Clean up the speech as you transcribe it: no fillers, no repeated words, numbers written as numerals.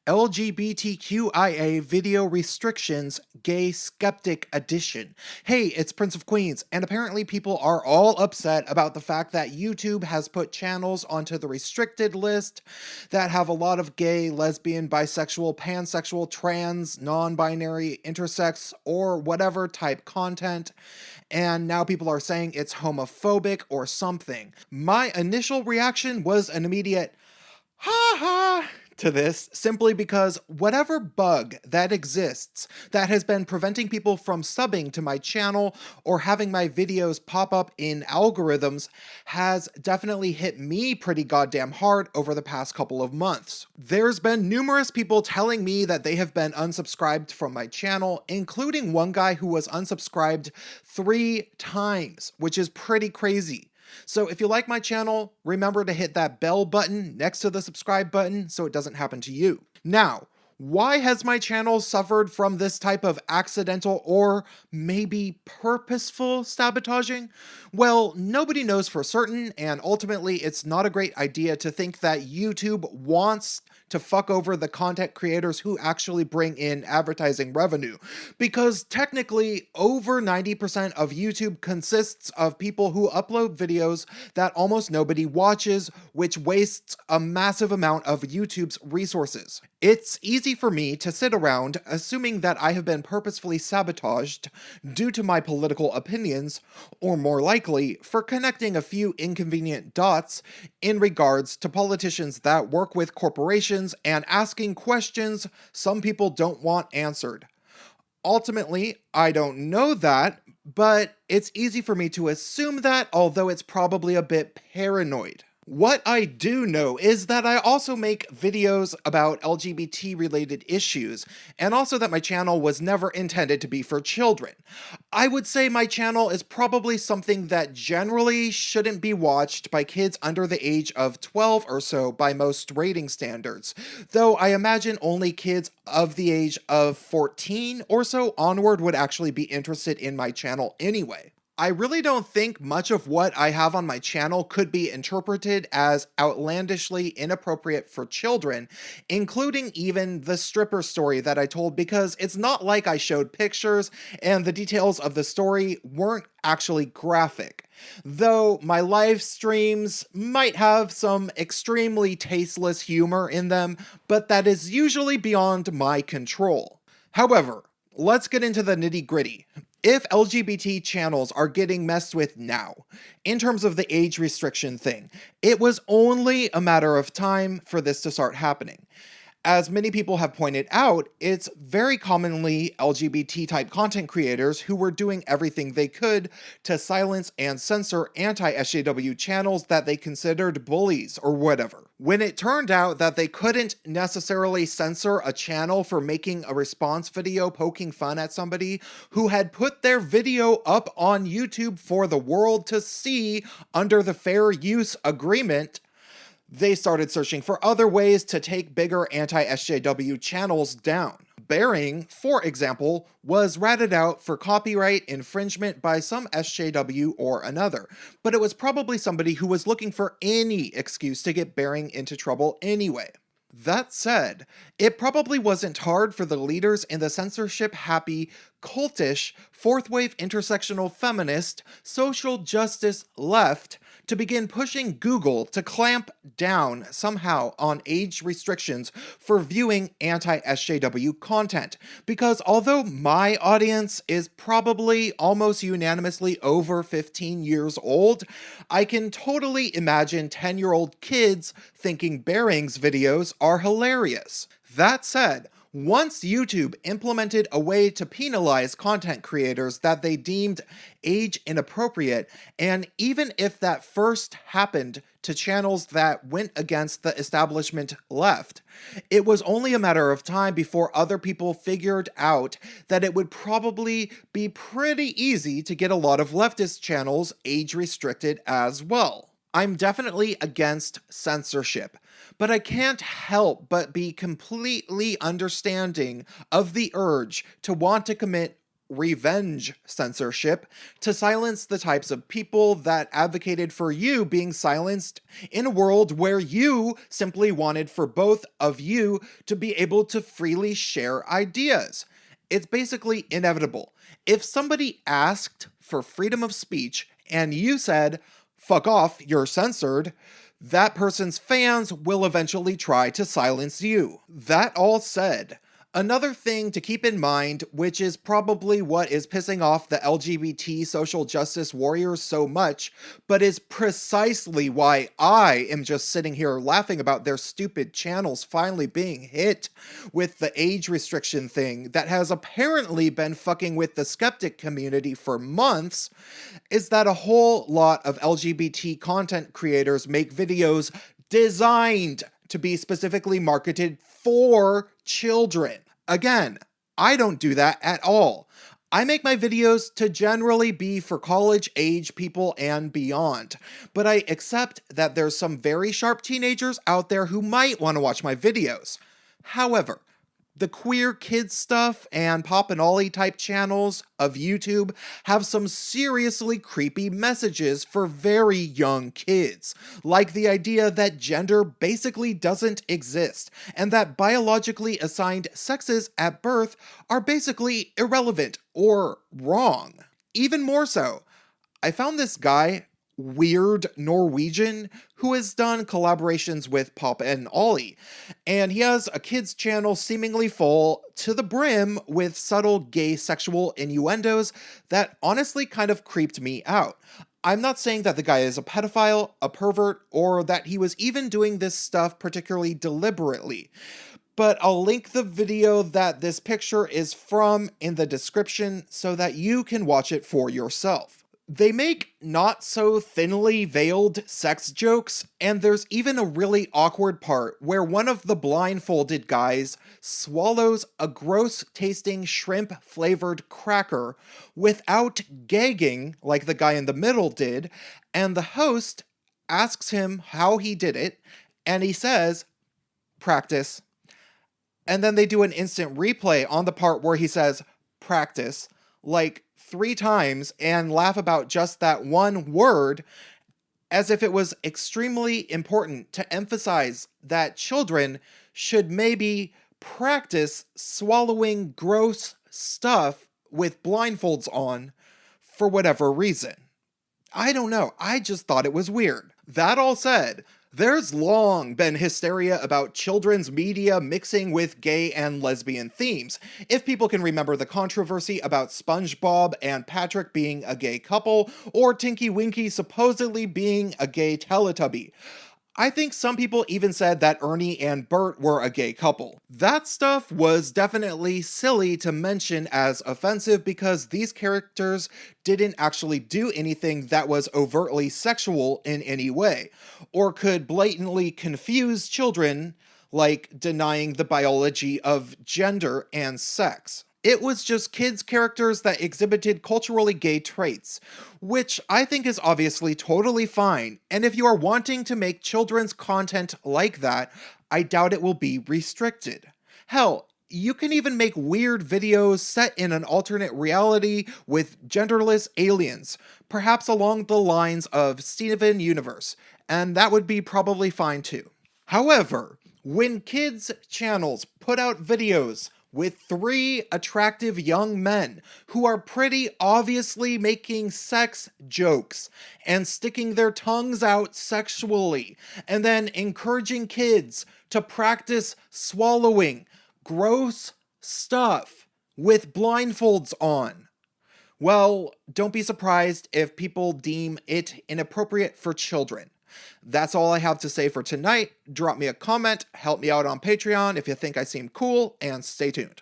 LGBTQIA Video Restrictions Gay Skeptic Edition. Hey, it's Prince of Queens, and apparently people are all upset about the fact that YouTube has put channels onto the restricted list that have a lot of gay, lesbian, bisexual, pansexual, trans, non-binary, intersex, or whatever type content, and now people are saying it's homophobic or something. My initial reaction was an immediate, ha ha, to this, simply because whatever bug that exists that has been preventing people from subbing to my channel or having my videos pop up in algorithms has definitely hit me pretty goddamn hard over the past couple of months. There's been numerous people telling me that they have been unsubscribed from my channel, including one guy who was unsubscribed 3 times, which is pretty crazy. So if you like my channel, remember to hit that bell button next to the subscribe button so it doesn't happen to you. Now, why has my channel suffered from this type of accidental or maybe purposeful sabotaging? Well, nobody knows for certain, and ultimately it's not a great idea to think that YouTube wants to fuck over the content creators who actually bring in advertising revenue, because technically over 90% of YouTube consists of people who upload videos that almost nobody watches, which wastes a massive amount of YouTube's resources. It's easy for me to sit around assuming that I have been purposefully sabotaged due to my political opinions, or more likely, for connecting a few inconvenient dots in regards to politicians that work with corporations and asking questions some people don't want answered. Ultimately, I don't know that, but it's easy for me to assume that, although it's probably a bit paranoid. What I do know is that I also make videos about LGBT related issues, and also that my channel was never intended to be for children. I would say my channel is probably something that generally shouldn't be watched by kids under the age of 12 or so by most rating standards, though I imagine only kids of the age of 14 or so onward would actually be interested in my channel anyway. I really don't think much of what I have on my channel could be interpreted as outlandishly inappropriate for children, including even the stripper story that I told, because it's not like I showed pictures and the details of the story weren't actually graphic. Though my live streams might have some extremely tasteless humor in them, but that is usually beyond my control. However, let's get into the nitty-gritty. If LGBT channels are getting messed with now, in terms of the age restriction thing, it was only a matter of time for this to start happening. As many people have pointed out, it's very commonly LGBT-type content creators who were doing everything they could to silence and censor anti-SJW channels that they considered bullies or whatever. When it turned out that they couldn't necessarily censor a channel for making a response video poking fun at somebody who had put their video up on YouTube for the world to see under the Fair Use Agreement, they started searching for other ways to take bigger anti-SJW channels down. Bearing, for example, was ratted out for copyright infringement by some SJW or another, but it was probably somebody who was looking for any excuse to get Bearing into trouble anyway. That said, it probably wasn't hard for the leaders in the censorship-happy, cultish, fourth-wave intersectional feminist, social justice left to begin pushing Google to clamp down somehow on age restrictions for viewing anti-SJW content. Because although my audience is probably almost unanimously over 15 years old, I can totally imagine 10-year-old kids thinking Bearing's videos are hilarious. That said, once YouTube implemented a way to penalize content creators that they deemed age inappropriate, and even if that first happened to channels that went against the establishment left, it was only a matter of time before other people figured out that it would probably be pretty easy to get a lot of leftist channels age restricted as well. I'm definitely against censorship, but I can't help but be completely understanding of the urge to want to commit revenge censorship to silence the types of people that advocated for you being silenced in a world where you simply wanted for both of you to be able to freely share ideas. It's basically inevitable. If somebody asked for freedom of speech and you said, fuck off, you're censored, that person's fans will eventually try to silence you. That all said, another thing to keep in mind, which is probably what is pissing off the LGBT social justice warriors so much, but is precisely why I am just sitting here laughing about their stupid channels finally being hit with the age restriction thing that has apparently been fucking with the skeptic community for months, is that a whole lot of LGBT content creators make videos designed to be specifically marketed for children. Again, I don't do that at all. I make my videos to generally be for college age people and beyond, but I accept that there's some very sharp teenagers out there who might want to watch my videos. However, the queer kids stuff and Pop and Ollie type channels of YouTube have some seriously creepy messages for very young kids, like the idea that gender basically doesn't exist, and that biologically assigned sexes at birth are basically irrelevant or wrong. Even more so, I found this guy, Weird Norwegian, who has done collaborations with Pop and Ollie, and he has a kids channel seemingly full to the brim with subtle gay sexual innuendos that honestly kind of creeped me out. I'm not saying that the guy is a pedophile, a pervert, or that he was even doing this stuff particularly deliberately, but I'll link the video that this picture is from in the description so that you can watch it for yourself. They make not so thinly veiled sex jokes, and there's even a really awkward part where one of the blindfolded guys swallows a gross tasting shrimp flavored cracker without gagging like the guy in the middle did, and the host asks him how he did it, and he says, practice. And then they do an instant replay on the part where he says, practice, like 3 times, and laugh about just that one word as if it was extremely important to emphasize that children should maybe practice swallowing gross stuff with blindfolds on for whatever reason. I don't know, I just thought it was weird. That all said, there's long been hysteria about children's media mixing with gay and lesbian themes. If people can remember the controversy about SpongeBob and Patrick being a gay couple, or Tinky Winky supposedly being a gay Teletubby. I think some people even said that Ernie and Bert were a gay couple. That stuff was definitely silly to mention as offensive because these characters didn't actually do anything that was overtly sexual in any way, or could blatantly confuse children, like denying the biology of gender and sex. It was just kids' characters that exhibited culturally gay traits, which I think is obviously totally fine, and if you are wanting to make children's content like that, I doubt it will be restricted. Hell, you can even make weird videos set in an alternate reality with genderless aliens, perhaps along the lines of Steven Universe, and that would be probably fine too. However, when kids' channels put out videos with 3 attractive young men who are pretty obviously making sex jokes and sticking their tongues out sexually, and then encouraging kids to practice swallowing gross stuff with blindfolds on, well, don't be surprised if people deem it inappropriate for children. That's all I have to say for tonight. Drop me a comment, help me out on Patreon if you think I seem cool, and stay tuned.